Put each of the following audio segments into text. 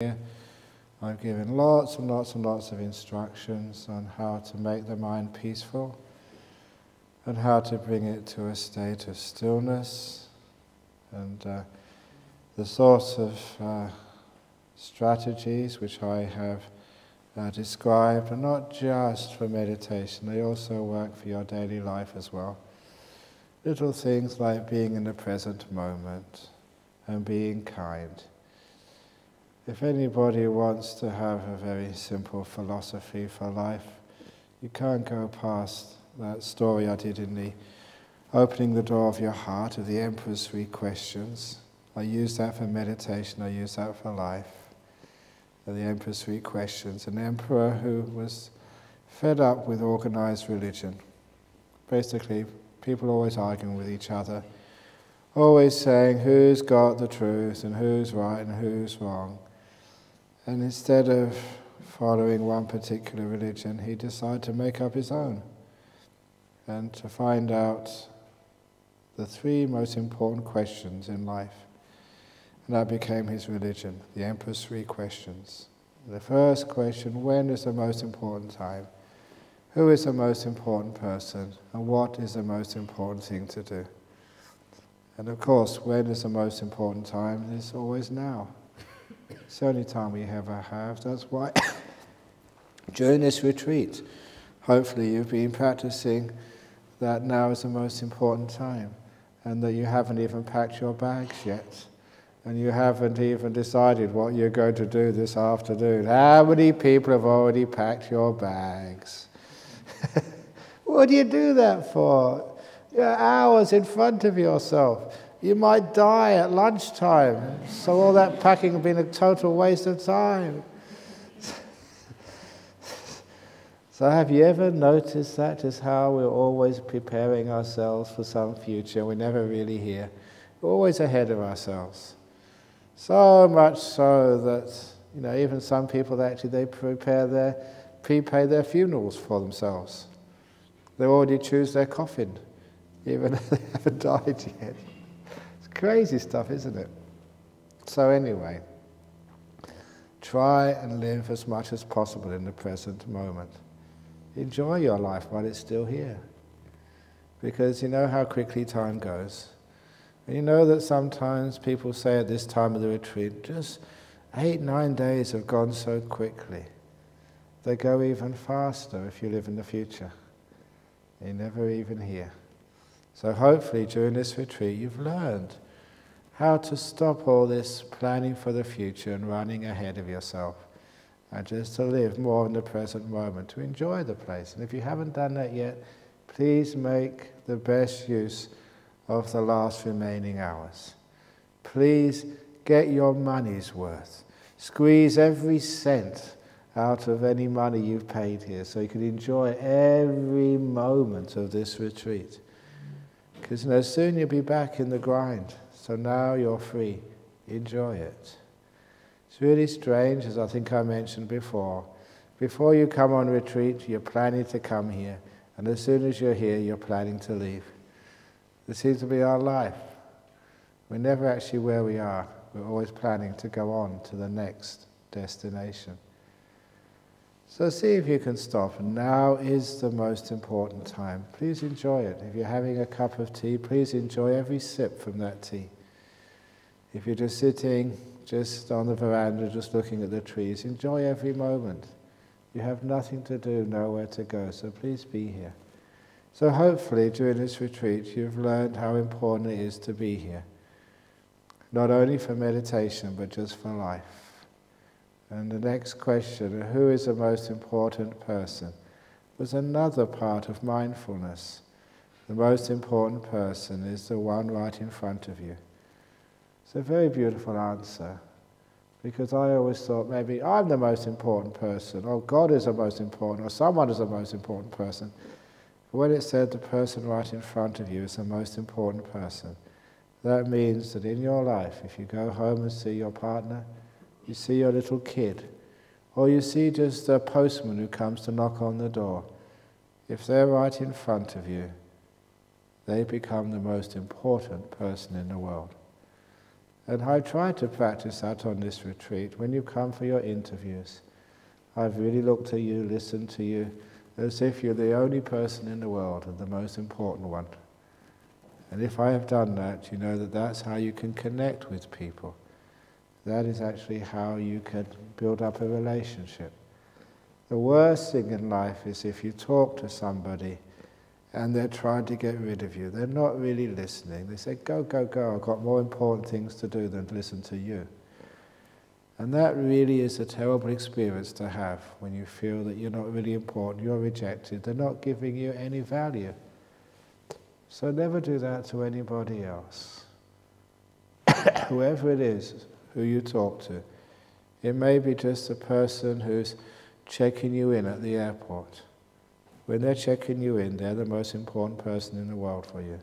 here, I've given lots and lots and lots of instructions on how to make the mind peaceful and how to bring it to a state of stillness. And the sorts of strategies which I have described are not just for meditation, they also work for your daily life as well. Little things like being in the present moment and being kind. If anybody wants to have a very simple philosophy for life, you can't go past that story I did in the opening the door of your heart of the Emperor's 3 questions. I use that for meditation, I use that for life. The Emperor's 3 questions. An emperor who was fed up with organized religion. Basically, people always arguing with each other, always saying who's got the truth and who's right and who's wrong. And instead of following one particular religion, he decided to make up his own and to find out the 3 most important questions in life. And that became his religion, the Emperor's 3 questions. The first question, when is the most important time? Who is the most important person? And what is the most important thing to do? And of course, when is the most important time? It's always now. It's the only time we ever have. That's why during this retreat, hopefully you've been practicing that now is the most important time, and that you haven't even packed your bags yet, and you haven't even decided what you're going to do this afternoon. How many people have already packed your bags? What do you do that for? You're hours in front of yourself. You might die at lunchtime, so all that packing has been a total waste of time. So have you ever noticed that, just how we're always preparing ourselves for some future? We're never really here. We're always ahead of ourselves. So much so that, even some people actually, they prepay their funerals for themselves. They already choose their coffin, even if they haven't died yet. Crazy stuff, isn't it? So anyway, try and live as much as possible in the present moment. Enjoy your life while it's still here. Because you know how quickly time goes. And you know that sometimes people say at this time of the retreat, just 8-9 days have gone so quickly. They go even faster if you live in the future. You're never even here. So hopefully during this retreat you've learned how to stop all this planning for the future and running ahead of yourself, and just to live more in the present moment, to enjoy the place. And if you haven't done that yet, please make the best use of the last remaining hours. Please get your money's worth. Squeeze every cent out of any money you've paid here so you can enjoy every moment of this retreat. Because soon you'll be back in the grind. So now you're free. Enjoy it. It's really strange, as I think I mentioned before. Before you come on retreat, you're planning to come here. And as soon as you're here, you're planning to leave. This seems to be our life. We're never actually where we are. We're always planning to go on to the next destination. So see if you can stop. Now is the most important time. Please enjoy it. If you're having a cup of tea, please enjoy every sip from that tea. If you're just sitting just on the veranda, just looking at the trees, enjoy every moment. You have nothing to do, nowhere to go, so please be here. So hopefully during this retreat you've learned how important it is to be here. Not only for meditation, but just for life. And the next question, who is the most important person, was another part of mindfulness. The most important person is the one right in front of you. It's a very beautiful answer, because I always thought maybe I'm the most important person, or God is the most important, or someone is the most important person. But when it said the person right in front of you is the most important person, that means that in your life, if you go home and see your partner, you see your little kid, or you see just a postman who comes to knock on the door, if they're right in front of you, they become the most important person in the world. And I try to practice that on this retreat. When you come for your interviews, I've really looked at you, listened to you, as if you're the only person in the world and the most important one. And if I have done that, you know that that's how you can connect with people. That is actually how you can build up a relationship. The worst thing in life is if you talk to somebody and they're trying to get rid of you. They're not really listening. They say, go, go, go, I've got more important things to do than to listen to you. And that really is a terrible experience to have when you feel that you're not really important, you're rejected, they're not giving you any value. So never do that to anybody else. Whoever it is who you talk to, it may be just a person who's checking you in at the airport. When they're checking you in, they're the most important person in the world for you.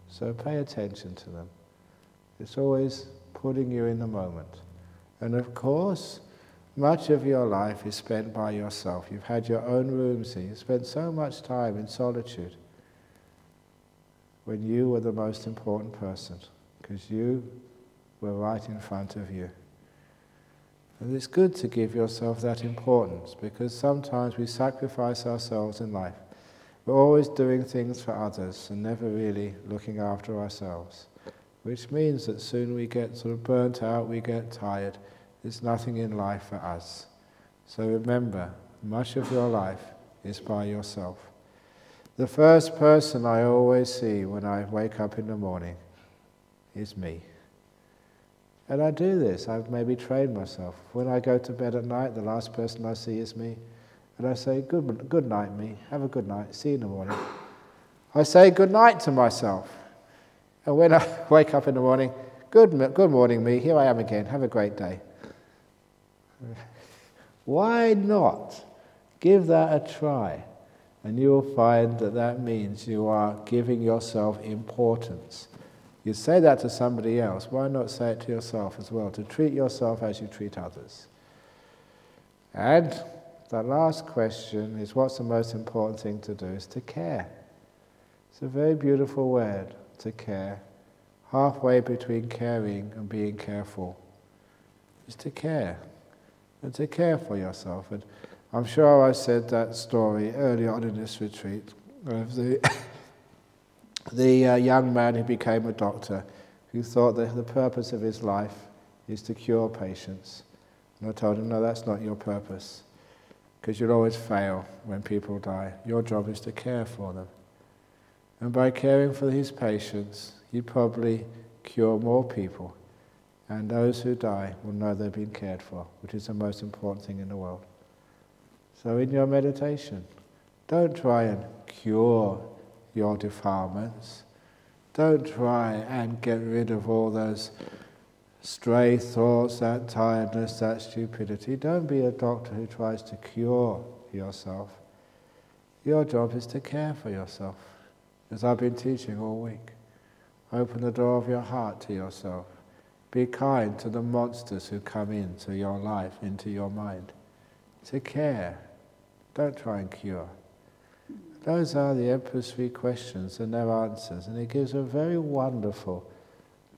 So pay attention to them. It's always putting you in the moment. And of course, much of your life is spent by yourself. You've had your own rooms here. You spent so much time in solitude when you were the most important person, because you were right in front of you. And it's good to give yourself that importance, because sometimes we sacrifice ourselves in life. We're always doing things for others and never really looking after ourselves, which means that soon we get sort of burnt out, we get tired. There's nothing in life for us. So remember, much of your life is by yourself. The first person I always see when I wake up in the morning is me. And I do this, I've maybe trained myself. When I go to bed at night, the last person I see is me. And I say, good night, me. Have a good night. See you in the morning. I say good night to myself. And when I wake up in the morning, good morning, me. Here I am again. Have a great day. Why not? Give that a try. And you will find that that means you are giving yourself importance. You say that to somebody else, why not say it to yourself as well, to treat yourself as you treat others? And the last question is, what's the most important thing to do? Is to care. It's a very beautiful word, to care. Halfway between caring and being careful is to care, and to care for yourself. And I'm sure I said that story early on in this retreat of the young man who became a doctor, who thought that the purpose of his life is to cure patients. And I told him, no, that's not your purpose, because you'll always fail when people die. Your job is to care for them. And by caring for his patients, you probably cure more people. And those who die will know they've been cared for, which is the most important thing in the world. So in your meditation, don't try and cure your defilements. Don't try and get rid of all those stray thoughts, that tiredness, that stupidity. Don't be a doctor who tries to cure yourself. Your job is to care for yourself, as I've been teaching all week. Open the door of your heart to yourself. Be kind to the monsters who come into your life, into your mind. To care. Don't try and cure. Those are the Emperor's 3 questions and their answers, and it gives a very wonderful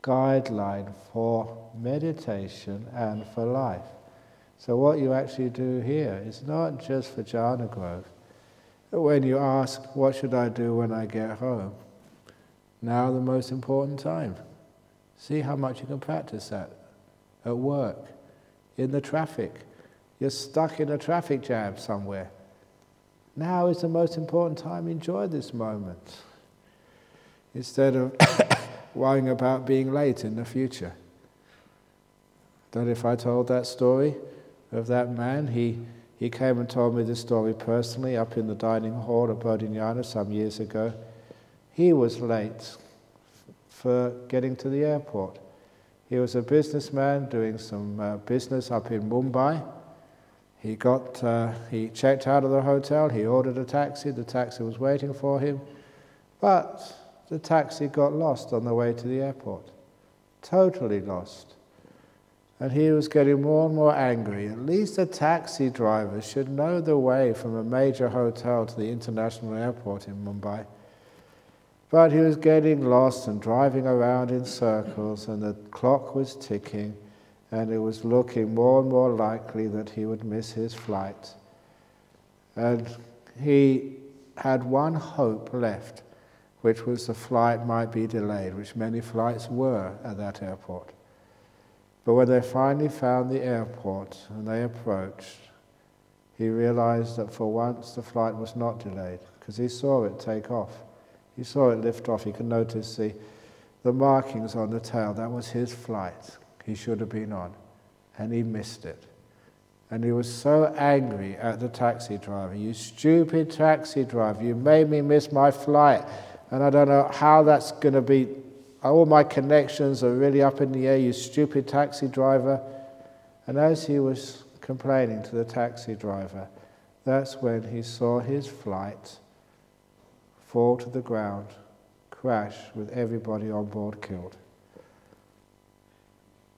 guideline for meditation and for life. So what you actually do here is not just for jhana growth. When you ask, what should I do when I get home? Now the most important time. See how much you can practice that at work, in the traffic. You're stuck in a traffic jam somewhere. Now is the most important time. Enjoy this moment, instead of worrying about being late in the future. Don't know if I told that story of that man. He came and told me this story personally up in the dining hall at Bodhinyana some years ago. He was late for getting to the airport. He was a businessman doing some business up in Mumbai. He checked out of the hotel, he ordered a taxi, the taxi was waiting for him, but the taxi got lost on the way to the airport. Totally lost. And he was getting more and more angry. At least the taxi driver should know the way from a major hotel to the international airport in Mumbai. But he was getting lost and driving around in circles, and the clock was ticking, and it was looking more and more likely that he would miss his flight. And he had one hope left, which was the flight might be delayed, which many flights were at that airport. But when they finally found the airport and they approached, he realized that for once the flight was not delayed, because he saw it take off. He saw it lift off. He could notice the markings on the tail. That was his flight he should have been on, and he missed it. And he was so angry at the taxi driver. "You stupid taxi driver, you made me miss my flight, and I don't know how that's going to be. All my connections are really up in the air, you stupid taxi driver." And as he was complaining to the taxi driver, that's when he saw his flight fall to the ground, crash with everybody on board killed.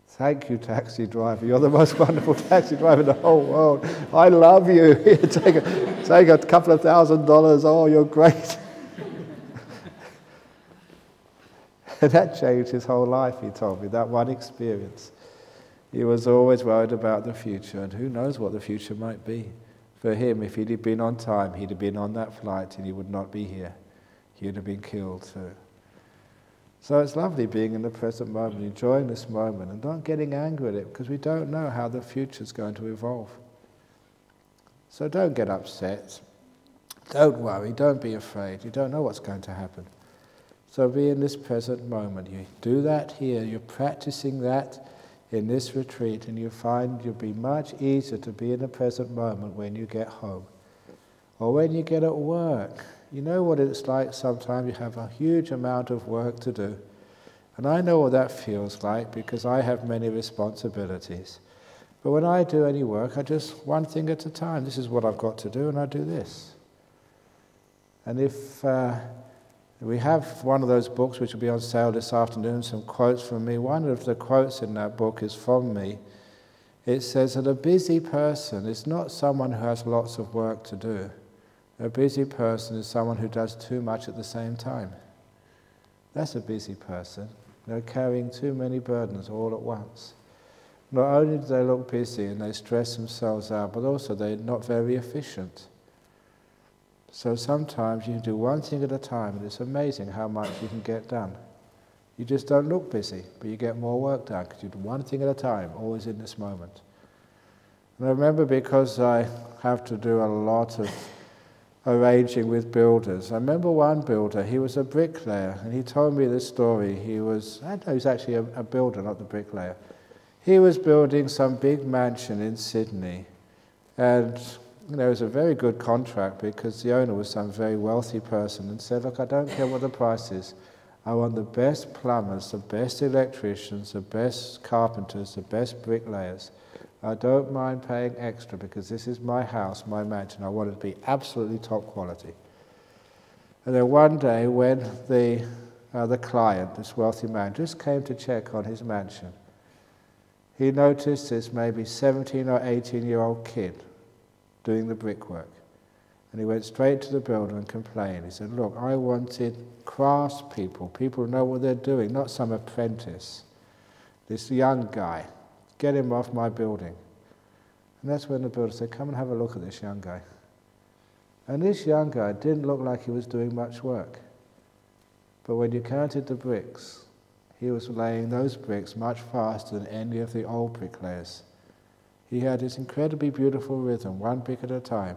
"Thank you, taxi driver. You're the most wonderful taxi driver in the whole world. I love you. Here, take a couple of $1,000. Oh, you're great." And that changed his whole life, he told me, that one experience. He was always worried about the future, and who knows what the future might be. For him, if he'd been on time, he'd have been on that flight and he would not be here. He would have been killed too. So it's lovely being in the present moment, enjoying this moment, and not getting angry at it, because we don't know how the future's going to evolve. So don't get upset. Don't worry. Don't be afraid. You don't know what's going to happen. So be in this present moment. You do that here. You're practicing that in this retreat, and you find you'll be much easier to be in the present moment when you get home. Or when you get at work. You know what it's like sometimes. You have a huge amount of work to do. And I know what that feels like, because I have many responsibilities. But when I do any work, I just one thing at a time. This is what I've got to do, and I do this. And if we have one of those books which will be on sale this afternoon, some quotes from me. One of the quotes in that book is from me. It says that a busy person is not someone who has lots of work to do. A busy person is someone who does too much at the same time. That's a busy person. They're carrying too many burdens all at once. Not only do they look busy and they stress themselves out, but also they're not very efficient. So sometimes you can do one thing at a time, and it's amazing how much you can get done. You just don't look busy, but you get more work done because you do one thing at a time, always in this moment. And I remember, because I have to do a lot of arranging with builders. I remember one builder, he was a bricklayer, and he told me this story. He was actually a builder, not the bricklayer. He was building some big mansion in Sydney, and it was a very good contract, because the owner was some very wealthy person, and said, "Look, I don't care what the price is. I want the best plumbers, the best electricians, the best carpenters, the best bricklayers. I don't mind paying extra, because this is my house, my mansion. I want it to be absolutely top quality." And then one day, when the client, this wealthy man, just came to check on his mansion, he noticed this maybe 17 or 18-year-old kid doing the brickwork. And he went straight to the builder and complained. He said, "Look, I wanted craftspeople, people who know what they're doing, not some apprentice. This young guy, get him off my building." And that's when the builder said, "Come and have a look at this young guy." And this young guy didn't look like he was doing much work. But when you counted the bricks, he was laying those bricks much faster than any of the old bricklayers. He had this incredibly beautiful rhythm, one brick at a time,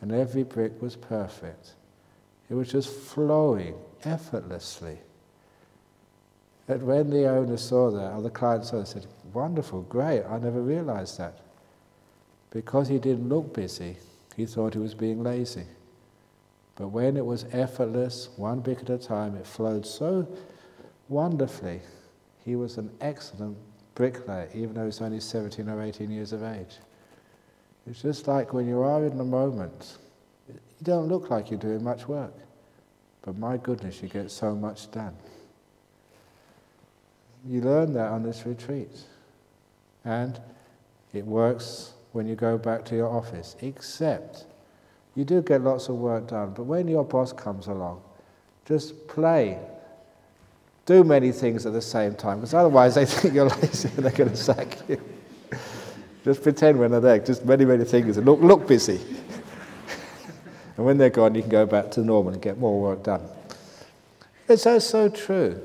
and every brick was perfect. It was just flowing effortlessly. And when the owner saw that, or the client saw it, said, "Wonderful, great, I never realized that." Because he didn't look busy, he thought he was being lazy. But when it was effortless, one brick at a time, it flowed so wonderfully. He was an excellent bricklayer, even though he was only 17 or 18 years of age. It's just like when you are in the moment, you don't look like you're doing much work, but my goodness, you get so much done. You learn that on this retreat, and it works when you go back to your office, except you do get lots of work done, but when your boss comes along, Just play. Do many things at the same time, because otherwise they think you're lazy and they're going to sack you. Just pretend when they're there, just many, many things, and look busy. And when they're gone, you can go back to normal and get more work done. It's so true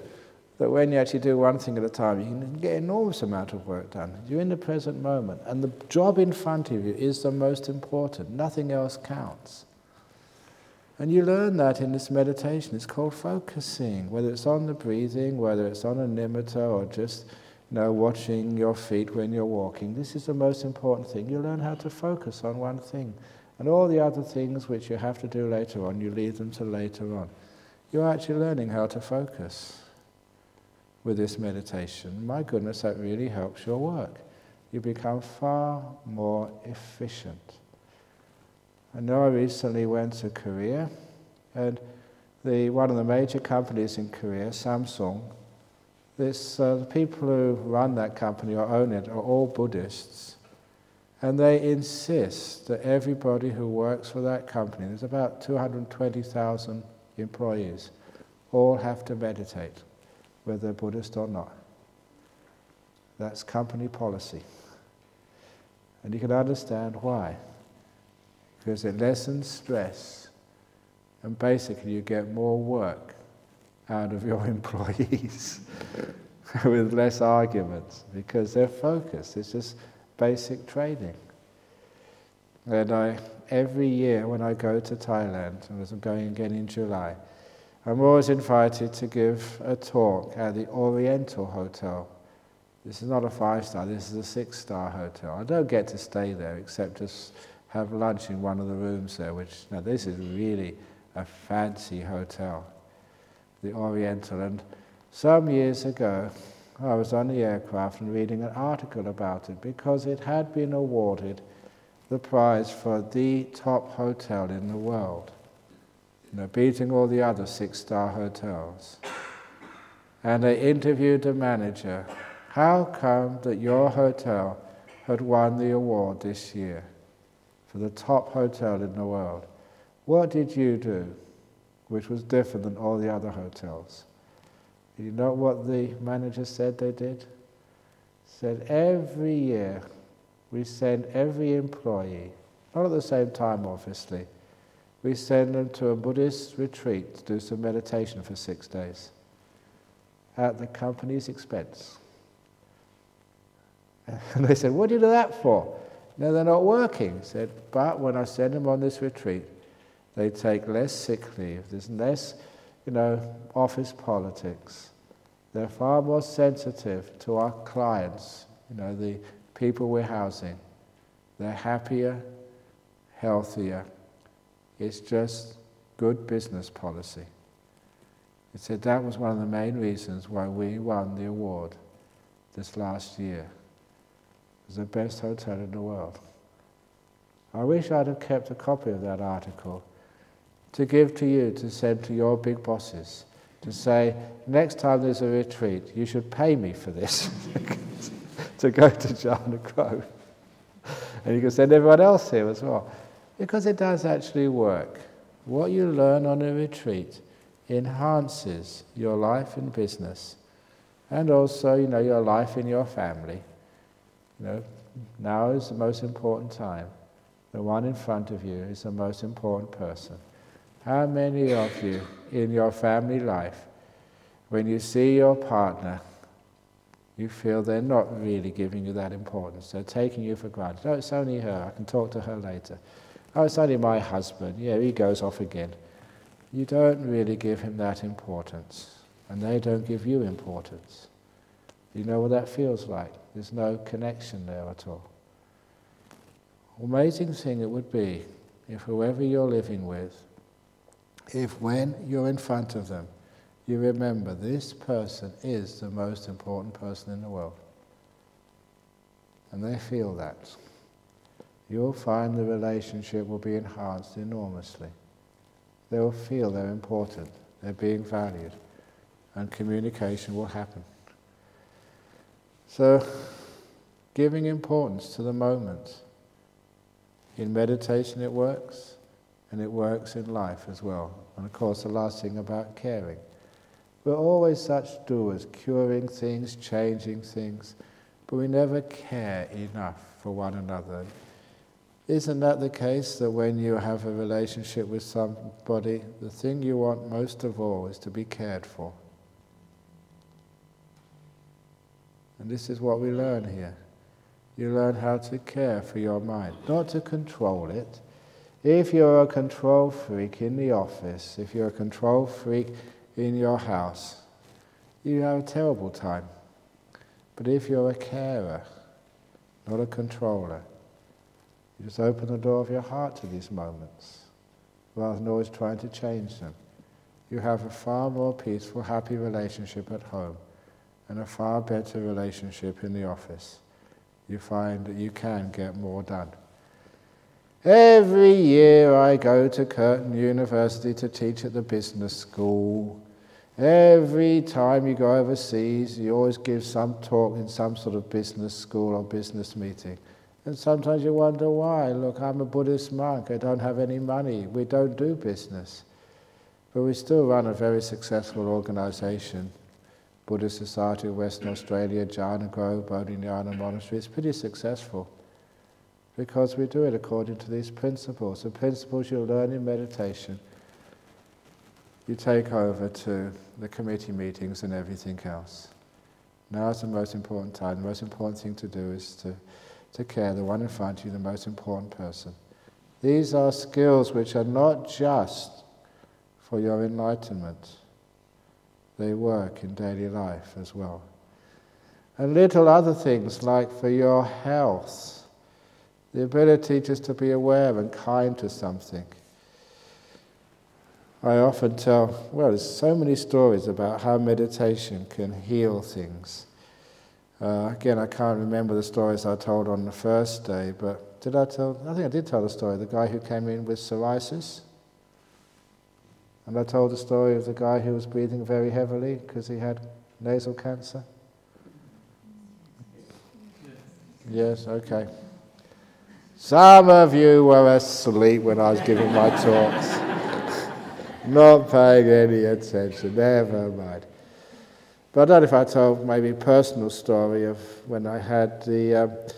that when you actually do one thing at a time, you can get an enormous amount of work done. You're in the present moment, and the job in front of you is the most important. Nothing else counts. And you learn that in this meditation. It's called focusing, whether it's on the breathing, whether it's on a nimitta, or just watching your feet when you're walking. This is the most important thing. You learn how to focus on one thing. And all the other things which you have to do later on, you leave them to later on. You're actually learning how to focus with this meditation. My goodness, that really helps your work. You become far more efficient. I know I recently went to Korea, and one of the major companies in Korea, Samsung, the people who run that company or own it are all Buddhists, and they insist that everybody who works for that company, there's about 220,000 employees, all have to meditate, whether they're Buddhist or not. That's company policy. And you can understand why. Because it lessens stress, and basically you get more work out of your employees with less arguments, because they're focused. It's just basic training. And every year when I go to Thailand, and as I'm going again in July, I'm always invited to give a talk at the Oriental Hotel. This is not a 5-star, this is a 6-star hotel. I don't get to stay there except just have lunch in one of the rooms there, this is really a fancy hotel, the Oriental. And some years ago, I was on the aircraft and reading an article about it because it had been awarded the prize for the top hotel in the world, beating all the other 6-star hotels. And they interviewed the manager. How come that your hotel had won the award this year for the top hotel in the world? What did you do which was different than all the other hotels? You know what the manager said they did? Said every year we send every employee, not at the same time obviously, we send them to a Buddhist retreat to do some meditation for 6 days at the company's expense. And they said, what do you do that for? No, they're not working. He said, but when I send them on this retreat, they take less sick leave, there's less, office politics. They're far more sensitive to our clients, the people we're housing. They're happier, healthier. It's just good business policy. He said that was one of the main reasons why we won the award this last year. It was the best hotel in the world. I wish I'd have kept a copy of that article to give to you, to send to your big bosses, to say, next time there's a retreat, you should pay me for this to go to Jhana Grove. And you can send everyone else here as well. Because it does actually work. What you learn on a retreat enhances your life in business and also, your life in your family. Now is the most important time. The one in front of you is the most important person. How many of you in your family life, when you see your partner, you feel they're not really giving you that importance? They're taking you for granted. Oh, it's only her, I can talk to her later. Oh, it's only my husband, yeah, he goes off again. You don't really give him that importance, and they don't give you importance. You know what that feels like? There's no connection there at all. Amazing thing it would be if whoever you're living with, if when you're in front of them, you remember this person is the most important person in the world. And they feel that. You'll find the relationship will be enhanced enormously. They will feel they're important, they're being valued, and communication will happen. So, giving importance to the moment. In meditation it works, And it works in life as well. And of course, the last thing about caring. We're always such doers, curing things, changing things, but we never care enough for one another. Isn't that the case, that when you have a relationship with somebody, the thing you want most of all is to be cared for? And this is what we learn here. You learn how to care for your mind, not to control it. If you're a control freak in the office, if you're a control freak in your house, you have a terrible time. But if you're a carer, not a controller, you just open the door of your heart to these moments, rather than always trying to change them. You have a far more peaceful, happy relationship at home, and a far better relationship in the office. You find that you can get more done. Every year I go to Curtin University to teach at the business school. Every time you go overseas, you always give some talk in some sort of business school or business meeting. And sometimes you wonder why. Look, I'm a Buddhist monk, I don't have any money, we don't do business. But we still run a very successful organization. Buddhist Society of Western Australia, Jhana Grove, Bodhinyana Monastery. It's pretty successful because we do it according to these principles. The principles you learn in meditation, you take over to the committee meetings and everything else. Now is the most important time. The most important thing to do is to care, the one in front of you, the most important person. These are skills which are not just for your enlightenment. They work in daily life as well. And little other things like for your health, the ability just to be aware and kind to something. I often tell, well, there's so many stories about how meditation can heal things. Again, I can't remember the stories I told on the first day, but I think I did tell the story, the guy who came in with psoriasis. And I told the story of the guy who was breathing very heavily because he had nasal cancer. Yes, okay. Some of you were asleep when I was giving my talks. Not paying any attention, never mind. But I don't know if I told maybe a personal story of when I had the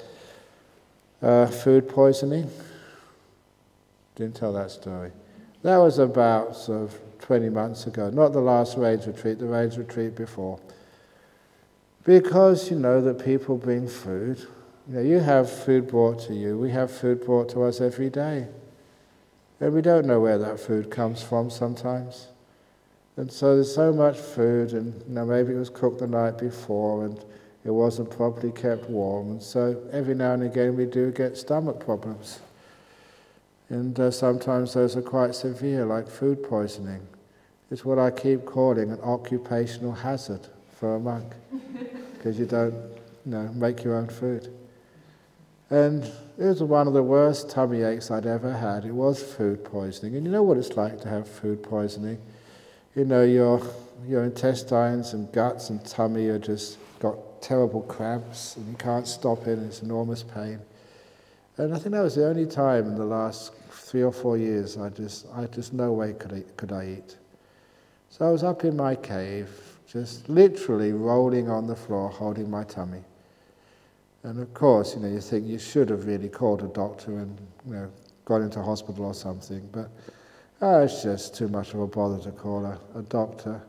food poisoning. Didn't tell that story. That was about sort of 20 months ago, not the last rains retreat, the rains retreat before. Because you know that people bring food. You know, you have food brought to you, we have food brought to us every day. And we don't know where that food comes from sometimes. And so there's so much food, and you know, maybe it was cooked the night before and it wasn't properly kept warm. And so every now and again we do get stomach problems. And sometimes those are quite severe, like food poisoning. It's what I keep calling an occupational hazard for a monk, because you don't, make your own food. And it was one of the worst tummy aches I'd ever had. It was food poisoning. And you know what it's like to have food poisoning? You know, your intestines and guts and tummy are just got terrible cramps, and you can't stop it, and it's enormous pain. And I think that was the only time in the last 3 or 4 years I just no way could I eat. So I was up in my cave, just literally rolling on the floor, holding my tummy. And of course, you think you should have really called a doctor and gone into hospital or something, but it's just too much of a bother to call a doctor.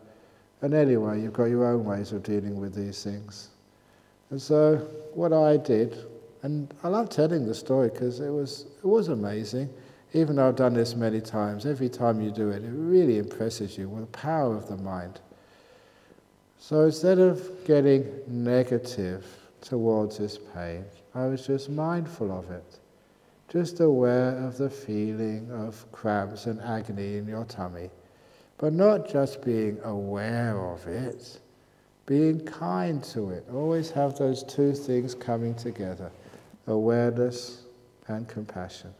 And anyway, you've got your own ways of dealing with these things. And so what I did, and I love telling the story because it was amazing. Even though I've done this many times, every time you do it, it really impresses you with the power of the mind. So instead of getting negative towards this pain, I was just mindful of it. Just aware of the feeling of cramps and agony in your tummy. But not just being aware of it, being kind to it. Always have those two things coming together, awareness and compassion.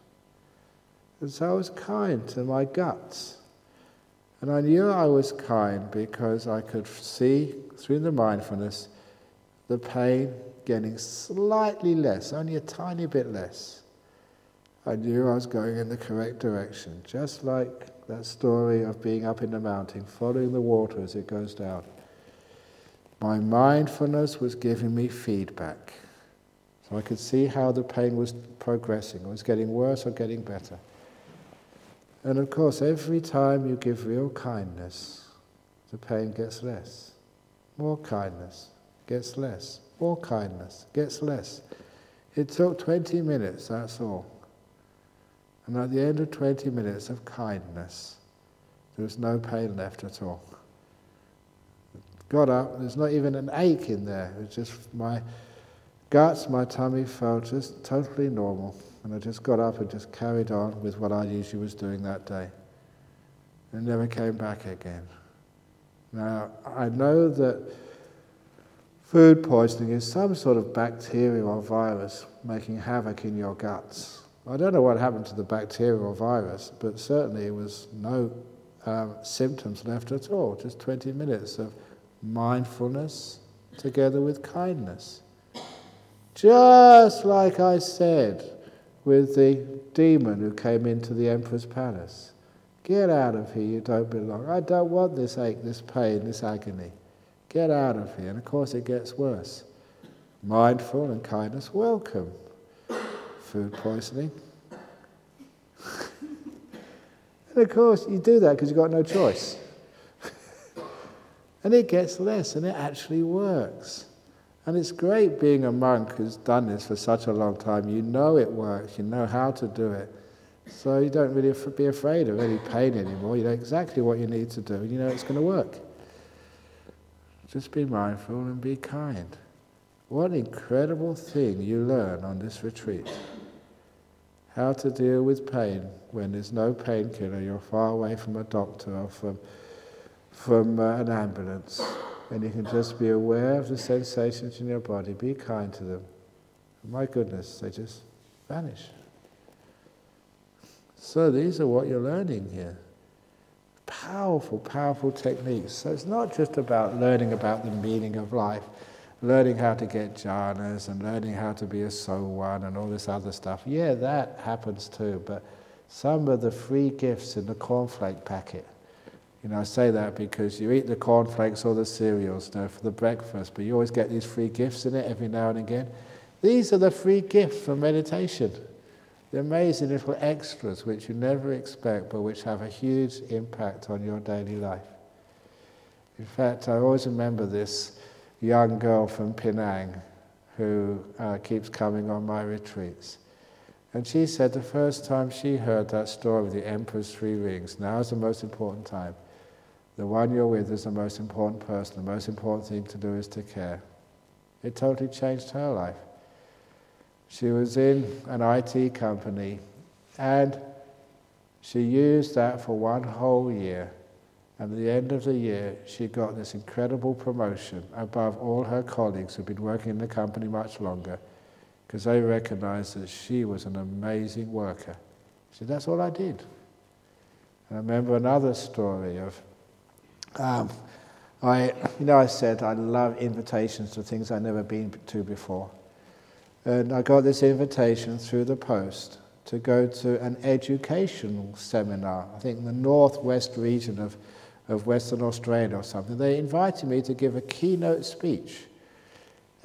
And so I was kind to my guts. And I knew I was kind because I could see through the mindfulness the pain getting slightly less, only a tiny bit less. I knew I was going in the correct direction, just like that story of being up in the mountain, following the water as it goes down. My mindfulness was giving me feedback. So I could see how the pain was progressing. It was getting worse or getting better. And of course, every time you give real kindness, the pain gets less. More kindness gets less. More kindness gets less. It took 20 minutes, that's all. And at the end of 20 minutes of kindness, there was no pain left at all. Got up, there's not even an ache in there. It was just my guts, my tummy felt just totally normal. And I just got up and just carried on with what I usually was doing that day. And never came back again. Now, I know that food poisoning is some sort of bacteria or virus making havoc in your guts. I don't know what happened to the bacteria or virus, but certainly there was no symptoms left at all. Just 20 minutes of mindfulness together with kindness. Just like I said with the demon who came into the emperor's palace. Get out of here, you don't belong. I don't want this ache, this pain, this agony. Get out of here. And of course it gets worse. Mindful and kindness, welcome. Food poisoning. And of course you do that because you've got no choice. And it gets less, and it actually works. And it's great being a monk who's done this for such a long time. You know it works, you know how to do it. So you don't really be afraid of any pain anymore. You know exactly what you need to do, and you know it's going to work. Just be mindful and be kind. What an incredible thing you learn on this retreat. How to deal with pain when there's no painkiller, you're far away from a doctor or from an ambulance. And you can just be aware of the sensations in your body, be kind to them. My goodness, they just vanish. So these are what you're learning here. Powerful, powerful techniques. So it's not just about learning about the meaning of life, learning how to get jhanas and learning how to be a soul one and all this other stuff. Yeah, that happens too, but some of the free gifts in the cornflake packet. You know, I say that because you eat the cornflakes or the cereals, you know, for the breakfast, but you always get these free gifts in it every now and again. These are the free gifts from meditation. The amazing little extras which you never expect, but which have a huge impact on your daily life. In fact, I always remember this young girl from Penang who keeps coming on my retreats. And she said the first time she heard that story of the Emperor's 3 rings, now is the most important time. The one you're with is the most important person. The most important thing to do is to care. It totally changed her life. She was in an IT company and she used that for 1 whole year. And at the end of the year, she got this incredible promotion above all her colleagues who'd been working in the company much longer, because they recognized that she was an amazing worker. She said, that's all I did. And I remember another story of, I said I love invitations to things I'd never been to before. And I got this invitation through the post to go to an educational seminar, I think in the northwest region of Western Australia or something. They invited me to give a keynote speech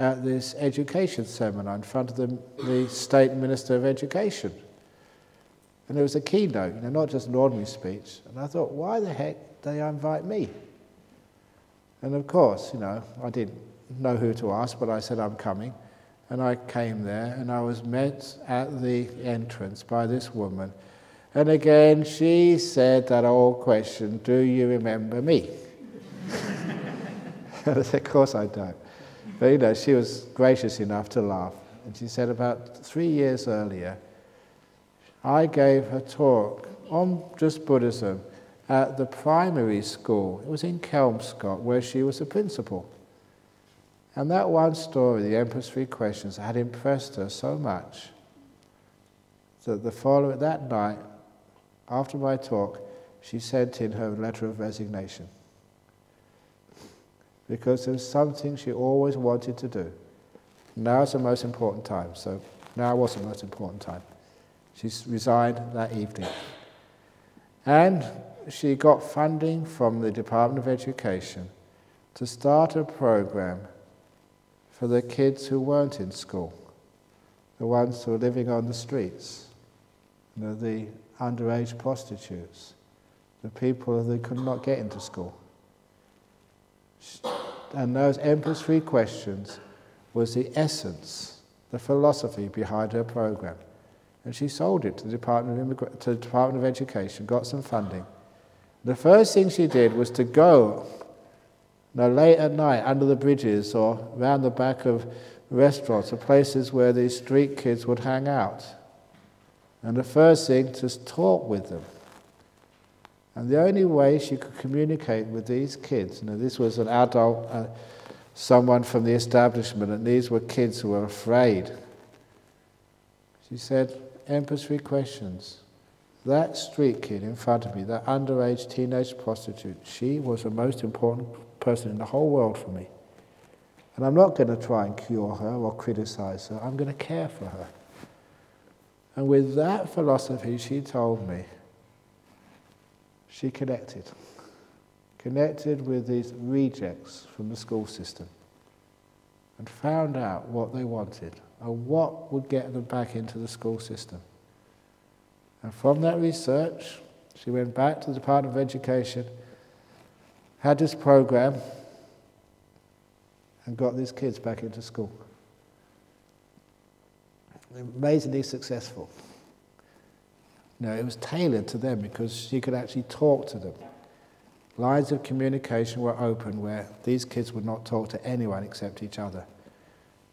at this education seminar in front of the State Minister of Education. And it was a keynote, you know, not just an ordinary speech. And I thought, why the heck did they invite me? And of course, you know, I didn't know who to ask, but I said, I'm coming. And I came there, and I was met at the entrance by this woman. And again, she said that old question, do you remember me? And I said, of course I don't. But you know, she was gracious enough to laugh. And she said about 3 years earlier, I gave a talk on just Buddhism at the primary school. It was in Kelmscott, where she was the principal. And that one story, the Emperor's 3 questions, had impressed her so much that that night, after my talk, she sent in her letter of resignation. Because there was something she always wanted to do. Now's the most important time, so now was the most important time. She resigned that evening. And she got funding from the Department of Education to start a program for the kids who weren't in school, the ones who were living on the streets, the underage prostitutes, the people who could not get into school. And those Emperor's 3 questions was the essence, the philosophy behind her program. And she sold it to the Department of Education, got some funding. The first thing she did was to go late at night under the bridges or round the back of restaurants or places where these street kids would hang out. And the first thing, to talk with them. And the only way she could communicate with these kids, this was an adult, someone from the establishment, and these were kids who were afraid. She said, Emperor's 3 questions. That street kid in front of me, that underage teenage prostitute, she was the most important person in the whole world for me. And I'm not going to try and cure her or criticize her. I'm going to care for her. And with that philosophy, she told me, she connected with these rejects from the school system and found out what they wanted and what would get them back into the school system. And from that research, she went back to the Department of Education, had this program, and got these kids back into school. Amazingly successful. It was tailored to them because she could actually talk to them. Lines of communication were open where these kids would not talk to anyone except each other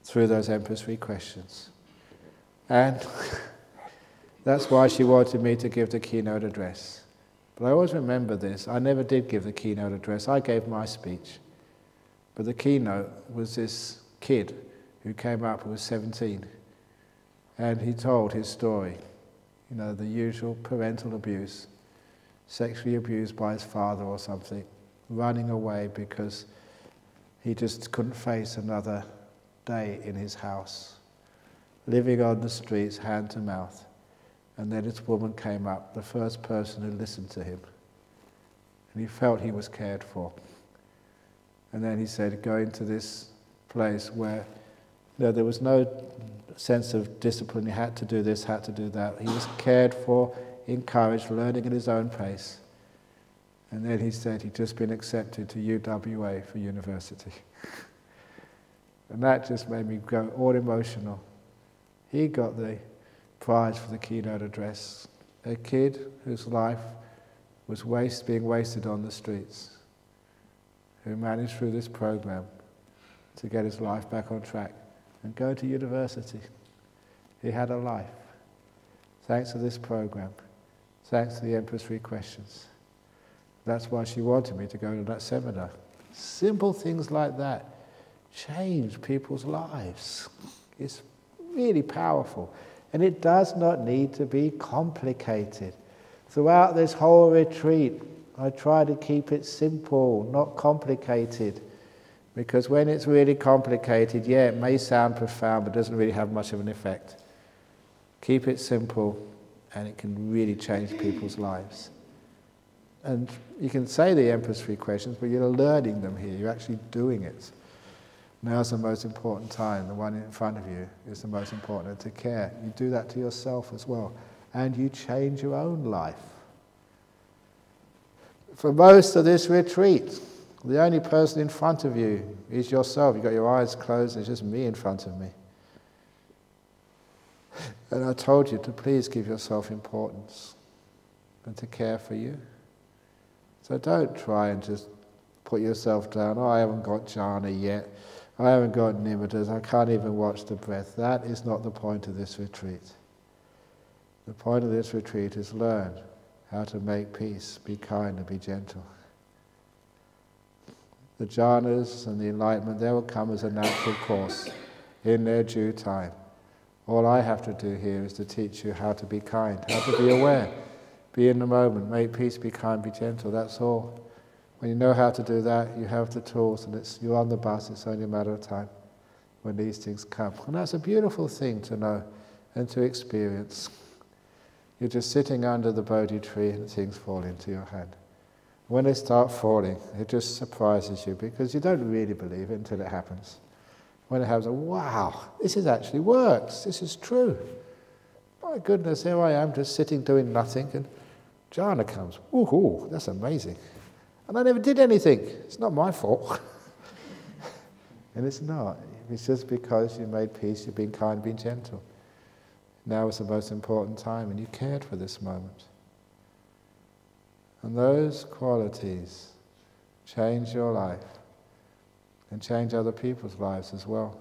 through those Emperor's 3 questions. And that's why she wanted me to give the keynote address. But I always remember this. I never did give the keynote address. I gave my speech. But the keynote was this kid who came up who was 17. And he told his story. The usual parental abuse, sexually abused by his father or something, running away because he just couldn't face another day in his house, living on the streets, hand to mouth. And then this woman came up, the first person who listened to him. And he felt he was cared for. And then he said, go into this place where there was no sense of discipline. He had to do this, had to do that. He was cared for, encouraged, learning at his own pace. And then he said he'd just been accepted to UWA for university. And that just made me go all emotional. He got the prize for the keynote address. A kid whose life was being wasted on the streets, who managed through this program to get his life back on track and go to university. He had a life, thanks to this program, thanks to the Emperor's 3 questions. That's why she wanted me to go to that seminar. Simple things like that change people's lives. It's really powerful. And it does not need to be complicated. Throughout this whole retreat, I try to keep it simple, not complicated. Because when it's really complicated, it may sound profound, but doesn't really have much of an effect. Keep it simple, and it can really change people's lives. And you can say the Emperor's 3 questions, but you're learning them here. You're actually doing it. Now's the most important time. The one in front of you is the most important. To care. You do that to yourself as well. And you change your own life. For most of this retreat, the only person in front of you is yourself. You've got your eyes closed, there's just me in front of me. And I told you to please give yourself importance and to care for you. So don't try and just put yourself down. I haven't got jhana yet. I haven't got nimittas. I can't even watch the breath. That is not the point of this retreat. The point of this retreat is learn how to make peace, be kind and be gentle. The jhanas and the enlightenment, they will come as a natural course in their due time. All I have to do here is to teach you how to be kind, how to be aware, be in the moment, make peace, be kind, be gentle, that's all. When you know how to do that, you have the tools and you're on the bus, it's only a matter of time when these things come. And that's a beautiful thing to know and to experience. You're just sitting under the Bodhi tree and things fall into your hand. When they start falling, it just surprises you because you don't really believe it until it happens. When it happens, wow, this actually works, this is true. My goodness, here I am just sitting doing nothing and jhana comes. Woohoo, that's amazing. And I never did anything. It's not my fault. And it's not. It's just because you made peace, you've been kind, been gentle. Now is the most important time and you cared for this moment. And those qualities change your life and change other people's lives as well.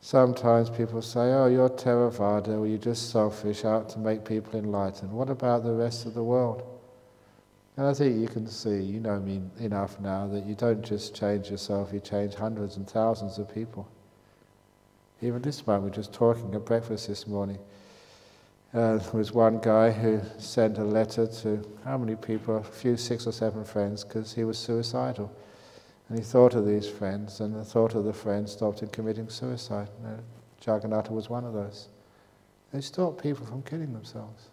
Sometimes people say, oh, you're Theravada, or you're just selfish, out to make people enlightened. What about the rest of the world? And I think you can see, you know me enough now, that you don't just change yourself, you change hundreds and thousands of people. Even this morning, we were just talking at breakfast this morning. There was one guy who sent a letter to how many people? A few, 6 or 7 friends, because he was suicidal. And he thought of these friends, and the thought of the friends stopped him committing suicide. Jagannatha was one of those. They stopped people from killing themselves.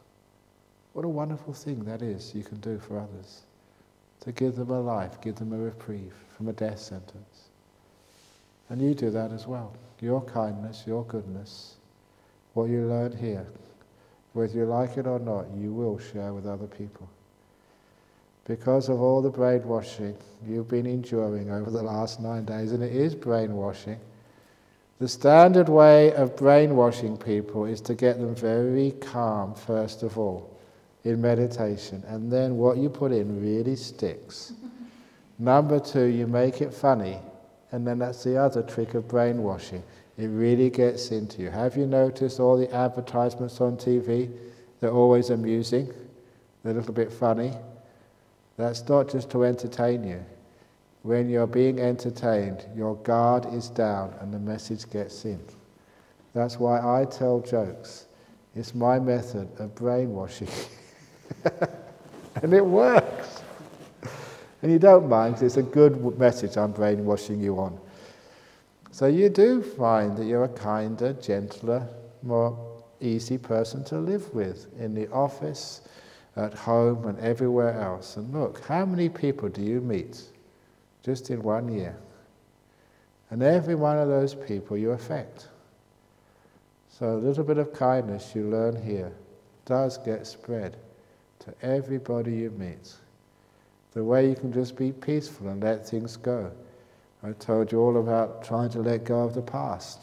What a wonderful thing that is you can do for others. To give them a life, give them a reprieve from a death sentence. And you do that as well. Your kindness, your goodness, what you learn here, whether you like it or not, you will share with other people. Because of all the brainwashing you've been enduring over the last 9 days, and it is brainwashing, the standard way of brainwashing people is to get them very calm, first of all, in meditation, and then what you put in really sticks. Number 2, you make it funny, and then that's the other trick of brainwashing. It really gets into you. Have you noticed all the advertisements on TV? They're always amusing, they're a little bit funny. That's not just to entertain you. When you're being entertained, your guard is down and the message gets in. That's why I tell jokes. It's my method of brainwashing. And it works. And you don't mind, because it's a good message I'm brainwashing you on. So you do find that you're a kinder, gentler, more easy person to live with in the office, at home and everywhere else. And look, how many people do you meet just in 1 year? And every one of those people you affect. So a little bit of kindness you learn here does get spread to everybody you meet. The way you can just be peaceful and let things go. I told you all about trying to let go of the past.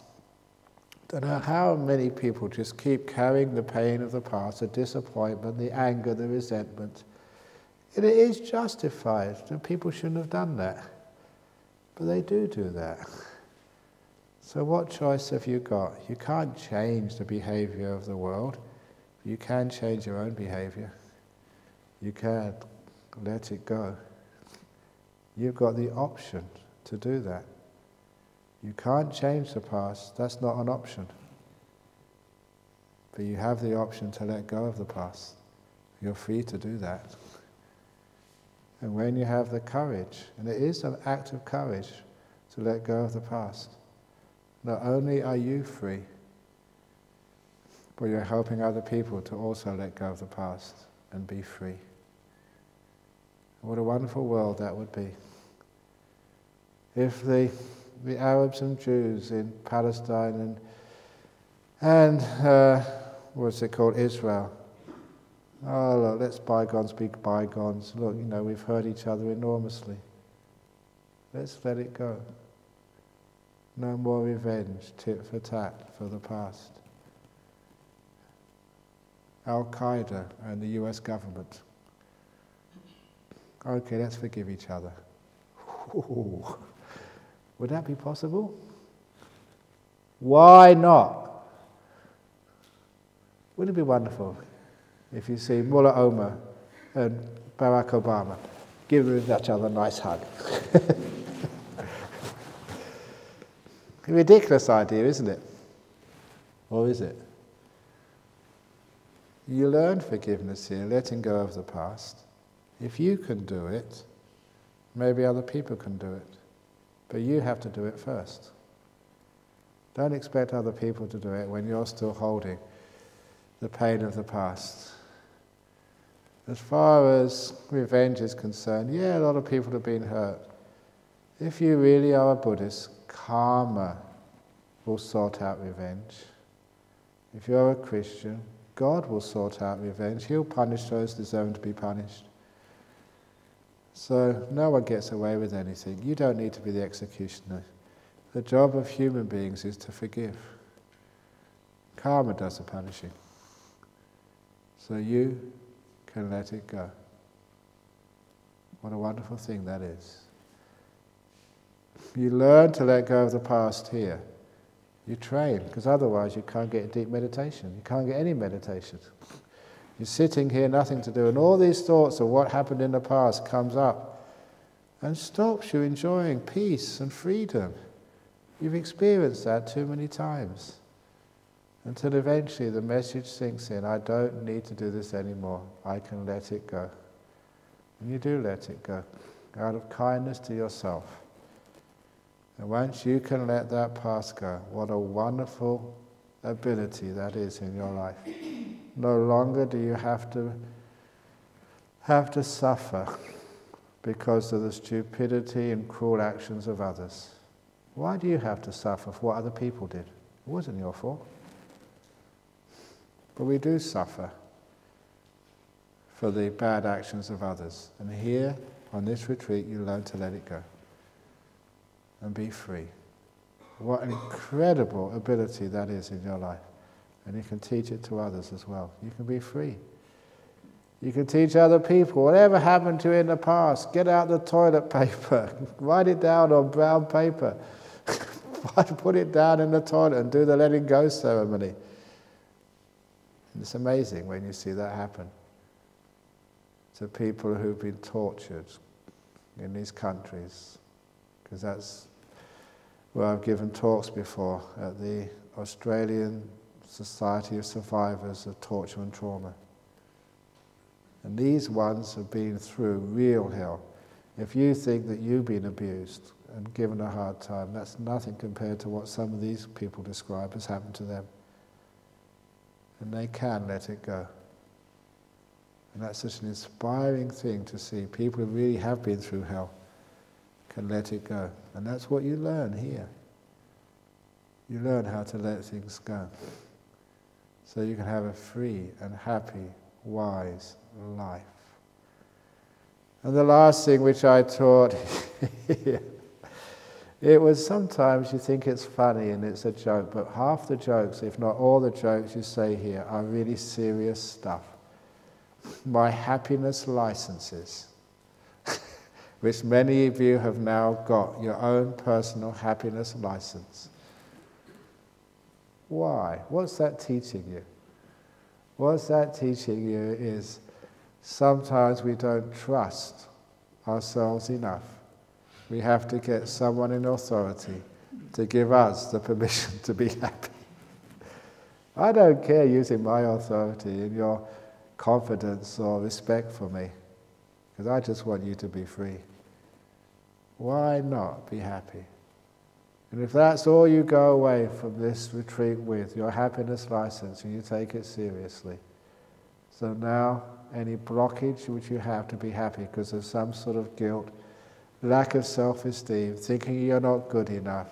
Don't know how many people just keep carrying the pain of the past, the disappointment, the anger, the resentment. And it is justified, and people shouldn't have done that. But they do that. So what choice have you got? You can't change the behavior of the world. You can change your own behavior. You can let it go. You've got the option to do that. You can't change the past, that's not an option. But you have the option to let go of the past. You're free to do that. And when you have the courage, and it is an act of courage to let go of the past, not only are you free, but you're helping other people to also let go of the past and be free. What a wonderful world that would be. If the Arabs and Jews in Palestine and what's it called, Israel. Oh, look, let's bygones be bygones. Look, we've hurt each other enormously. Let's let it go. No more revenge, tit for tat for the past. Al-Qaeda and the US government. Okay, let's forgive each other. Ooh. Would that be possible? Why not? Wouldn't it be wonderful if you see Mullah Omar and Barack Obama giving each other a nice hug? A ridiculous idea, isn't it? Or is it? You learn forgiveness here, letting go of the past. If you can do it, maybe other people can do it. But you have to do it first. Don't expect other people to do it when you're still holding the pain of the past. As far as revenge is concerned, yeah, a lot of people have been hurt. If you really are a Buddhist, karma will sort out revenge. If you're a Christian, God will sort out revenge. He'll punish those deserving to be punished. So no one gets away with anything. You don't need to be the executioner. The job of human beings is to forgive. Karma does the punishing. So you can let it go. What a wonderful thing that is. You learn to let go of the past here. You train, because otherwise you can't get deep meditation. You can't get any meditation. You're sitting here, nothing to do, and all these thoughts of what happened in the past comes up and stops you enjoying peace and freedom. You've experienced that too many times. Until eventually the message sinks in, I don't need to do this anymore. I can let it go. And you do let it go, out of kindness to yourself. And once you can let that past go, what a wonderful ability that is in your life. No longer do you have to suffer because of the stupidity and cruel actions of others. Why do you have to suffer for what other people did? It wasn't your fault. But we do suffer for the bad actions of others. And here, on this retreat, you learn to let it go and be free. What an incredible ability that is in your life. And you can teach it to others as well. You can be free. You can teach other people, whatever happened to you in the past, get out the toilet paper, write it down on brown paper, put it down in the toilet and do the letting go ceremony. It's amazing when you see that happen to people who've been tortured in these countries, because that's where I've given talks before at the Australian Society of Survivors of Torture and Trauma. And these ones have been through real hell. If you think that you've been abused and given a hard time, that's nothing compared to what some of these people describe has happened to them. And they can let it go. And that's such an inspiring thing to see. People who really have been through hell can let it go. And that's what you learn here. You learn how to let things go. So you can have a free and happy, wise life. And the last thing which I taught here, it was sometimes you think it's funny and it's a joke, but half the jokes, if not all the jokes you say here, are really serious stuff. My happiness licenses, which many of you have now got, your own personal happiness license. Why? What's that teaching you? What's that teaching you is sometimes we don't trust ourselves enough. We have to get someone in authority to give us the permission to be happy. I don't care using my authority in your confidence or respect for me, because I just want you to be free. Why not be happy? And if that's all you go away from this retreat with, your happiness license, and you take it seriously, so now any blockage which you have to be happy because of some sort of guilt, lack of self-esteem, thinking you're not good enough,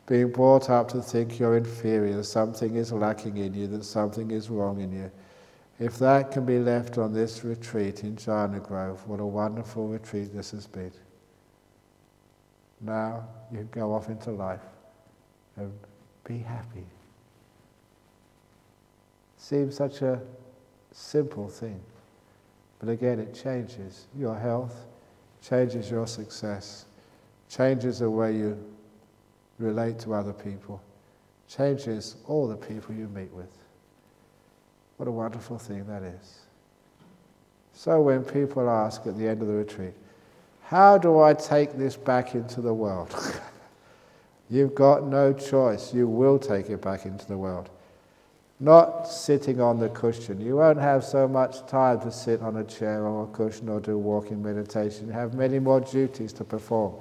being brought up to think you're inferior, something is lacking in you, that something is wrong in you. If that can be left on this retreat in Jhana Grove, what a wonderful retreat this has been. Now you can go off into life and be happy. Seems such a simple thing, but again it changes your health, changes your success, changes the way you relate to other people, changes all the people you meet with. What a wonderful thing that is. So when people ask at the end of the retreat, how do I take this back into the world? You've got no choice. You will take it back into the world. Not sitting on the cushion. You won't have so much time to sit on a chair or a cushion or do walking meditation. You have many more duties to perform.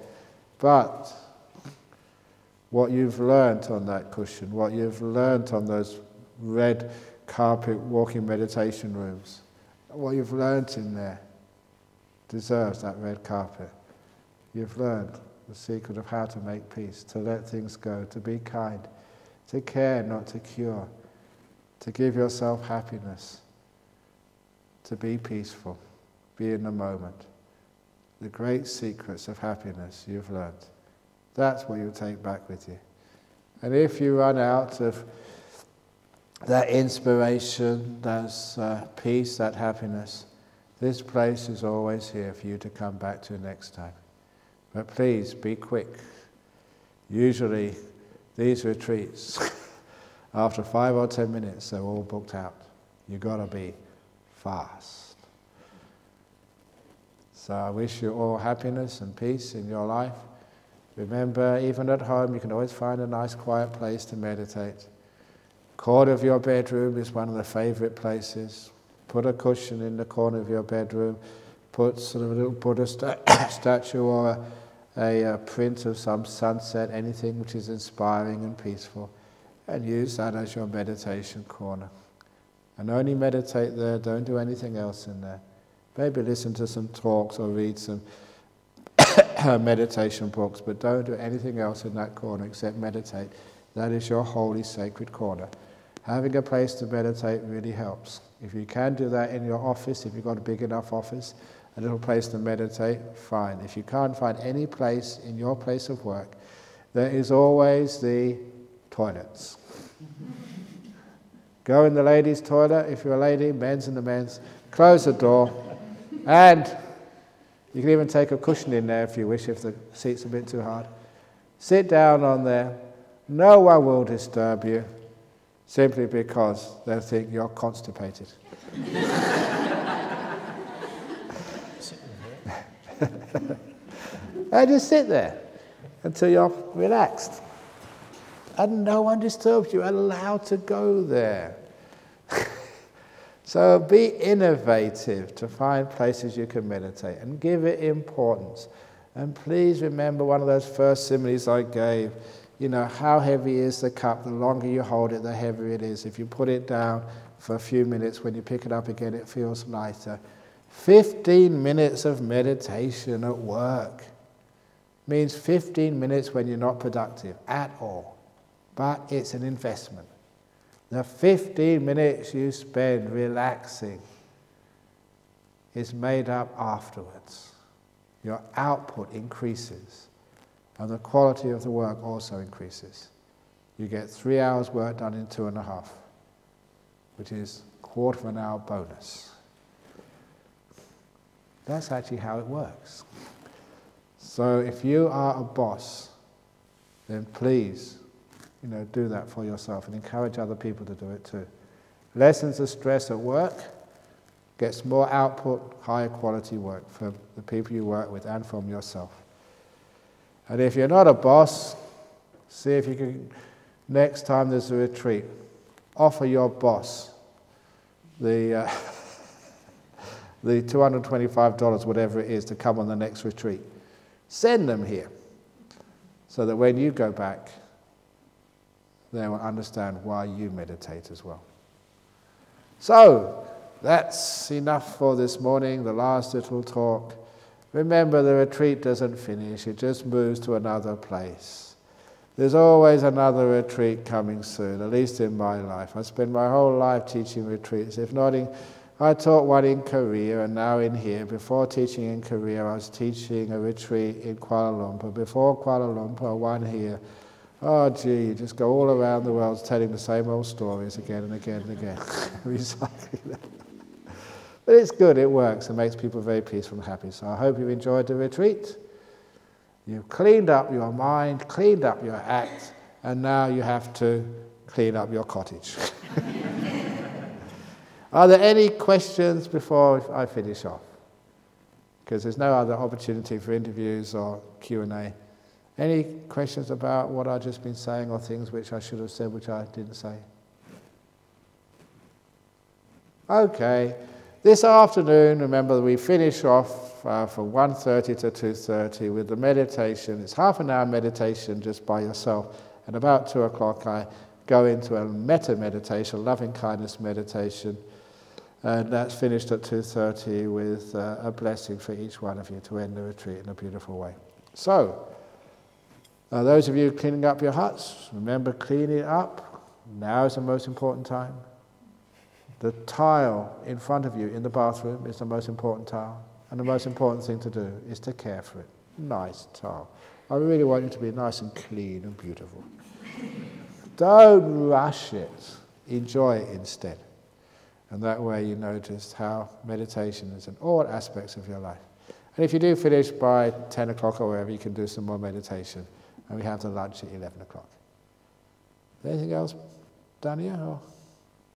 But what you've learnt on that cushion, what you've learnt on those red carpet walking meditation rooms. What you've learnt in there deserves that red carpet. You've learned the secret of how to make peace, to let things go, to be kind, to care, not to cure, to give yourself happiness, to be peaceful, be in the moment. The great secrets of happiness you've learned. That's what you'll take back with you. And if you run out of that inspiration, that peace, that happiness, this place is always here for you to come back to next time. But please be quick. Usually these retreats, after 5 or 10 minutes, they're all booked out. You've got to be fast. So I wish you all happiness and peace in your life. Remember, even at home, you can always find a nice quiet place to meditate. Corner of your bedroom is one of the favorite places. Put a cushion in the corner of your bedroom. Put sort of a little Buddha statue or a print of some sunset, anything which is inspiring and peaceful, and use that as your meditation corner. And only meditate there, don't do anything else in there. Maybe listen to some talks or read some meditation books, but don't do anything else in that corner except meditate. That is your holy, sacred corner. Having a place to meditate really helps. If you can do that in your office, if you've got a big enough office, a little place to meditate, fine. If you can't find any place in your place of work, there is always the toilets. Go in the ladies' toilet, if you're a lady, men's in the men's, close the door, and you can even take a cushion in there if you wish, if the seat's a bit too hard. Sit down on there. No one will disturb you, simply because they'll think you're constipated. And just sit there until you're relaxed. And no one disturbs you. You're allowed to go there. So be innovative to find places you can meditate and give it importance. And please remember one of those first similes I gave. You know, how heavy is the cup? The longer you hold it, the heavier it is. If you put it down for a few minutes, when you pick it up again, it feels lighter. 15 minutes of meditation at work means 15 minutes when you're not productive at all. But it's an investment. The 15 minutes you spend relaxing is made up afterwards. Your output increases, and the quality of the work also increases. You get 3 hours work done in 2.5, which is a quarter of an hour bonus. That's actually how it works. So if you are a boss, then please, do that for yourself and encourage other people to do it too. Lessens the stress at work, gets more output, higher quality work from the people you work with and from yourself. And if you're not a boss, see if you can, next time there's a retreat, offer your boss the $225, whatever it is, to come on the next retreat. Send them here so that when you go back, they will understand why you meditate as well. So, that's enough for this morning, the last little talk. Remember, the retreat doesn't finish, it just moves to another place. There's always another retreat coming soon, at least in my life. I spend my whole life teaching retreats. If not, I taught one in Korea and now in here. Before teaching in Korea, I was teaching a retreat in Kuala Lumpur. Before Kuala Lumpur, one here. Oh gee, you just go all around the world telling the same old stories again and again and again. Recycling them. But it's good, it works, it makes people very peaceful and happy. So I hope you've enjoyed the retreat. You've cleaned up your mind, cleaned up your act, and now you have to clean up your cottage. Are there any questions before I finish off? Because there's no other opportunity for interviews or Q&A. Any questions about what I've just been saying or things which I should have said which I didn't say? Okay. This afternoon, remember, we finish off from 1:30 to 2:30 with the meditation. It's half an hour meditation just by yourself. And about 2 o'clock I go into a metta meditation, loving kindness meditation, and that's finished at 2:30 with a blessing for each one of you to end the retreat in a beautiful way. So, those of you cleaning up your huts, remember cleaning it up. Now is the most important time. The tile in front of you in the bathroom is the most important tile, and the most important thing to do is to care for it. Nice tile. I really want you to be nice and clean and beautiful. Don't rush it. Enjoy it instead. And that way you notice how meditation is in all aspects of your life. And if you do finish by 10 o'clock or wherever, you can do some more meditation. And we have the lunch at 11 o'clock. Anything else, Dania? Or?